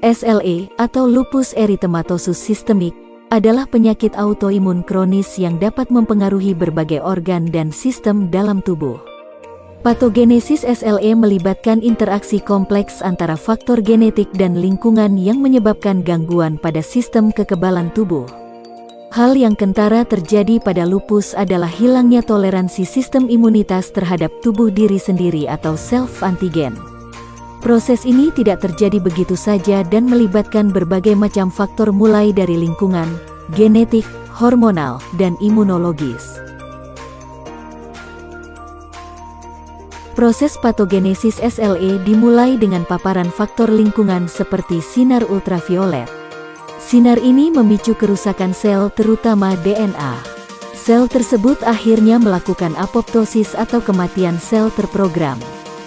SLE atau lupus eritematosus sistemik adalah penyakit autoimun kronis yang dapat mempengaruhi berbagai organ dan sistem dalam tubuh. Patogenesis SLE melibatkan interaksi kompleks antara faktor genetik dan lingkungan yang menyebabkan gangguan pada sistem kekebalan tubuh. Hal yang kentara terjadi pada lupus adalah hilangnya toleransi sistem imunitas terhadap tubuh diri sendiri atau self-antigen. Proses ini tidak terjadi begitu saja dan melibatkan berbagai macam faktor mulai dari lingkungan, genetik, hormonal, dan imunologis. Proses patogenesis SLE dimulai dengan paparan faktor lingkungan seperti sinar ultraviolet. Sinar ini memicu kerusakan sel terutama DNA. Sel tersebut akhirnya melakukan apoptosis atau kematian sel terprogram.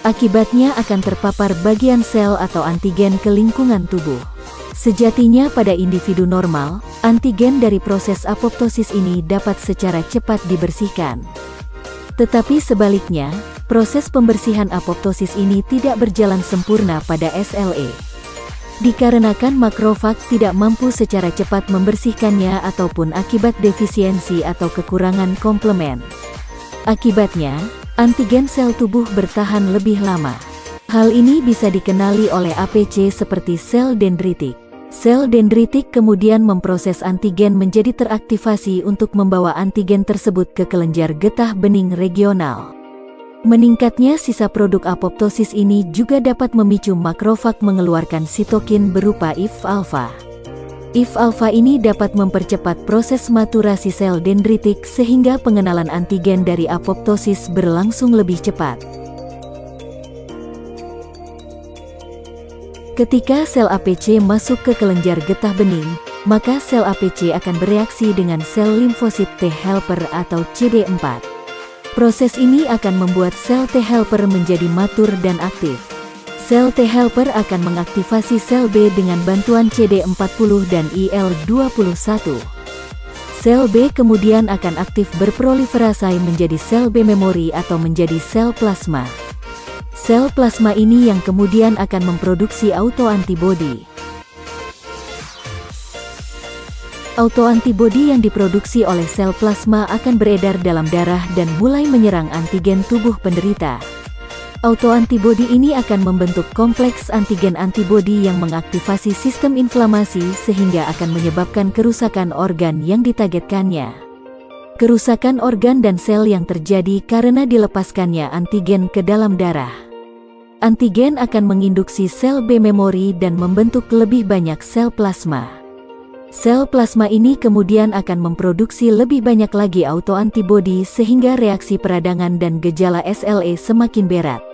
Akibatnya akan terpapar bagian sel atau antigen ke lingkungan tubuh. Sejatinya pada individu normal, antigen dari proses apoptosis ini dapat secara cepat dibersihkan. Tetapi sebaliknya, proses pembersihan apoptosis ini tidak berjalan sempurna pada SLE. Dikarenakan makrofag tidak mampu secara cepat membersihkannya ataupun akibat defisiensi atau kekurangan komplement. Akibatnya, antigen sel tubuh bertahan lebih lama. Hal ini bisa dikenali oleh APC seperti sel dendritik. Sel dendritik kemudian memproses antigen menjadi teraktivasi untuk membawa antigen tersebut ke kelenjar getah bening regional. Meningkatnya sisa produk apoptosis ini juga dapat memicu makrofag mengeluarkan sitokin berupa IF-alfa. IF-alfa ini dapat mempercepat proses maturasi sel dendritik sehingga pengenalan antigen dari apoptosis berlangsung lebih cepat. Ketika sel APC masuk ke kelenjar getah bening, maka sel APC akan bereaksi dengan sel limfosit T helper atau CD4. Proses ini akan membuat sel T helper menjadi matur dan aktif. Sel T helper akan mengaktifasi sel B dengan bantuan CD40 dan IL-21. Sel B kemudian akan aktif berproliferasi menjadi sel B memori atau menjadi sel plasma. Sel plasma ini yang kemudian akan memproduksi autoantibodi. Autoantibodi yang diproduksi oleh sel plasma akan beredar dalam darah dan mulai menyerang antigen tubuh penderita. Autoantibodi ini akan membentuk kompleks antigen antibodi yang mengaktifasi sistem inflamasi sehingga akan menyebabkan kerusakan organ yang ditargetkannya. Kerusakan organ dan sel yang terjadi karena dilepaskannya antigen ke dalam darah. Antigen akan menginduksi sel B memori dan membentuk lebih banyak sel plasma. Sel plasma ini kemudian akan memproduksi lebih banyak lagi autoantibodi sehingga reaksi peradangan dan gejala SLE semakin berat.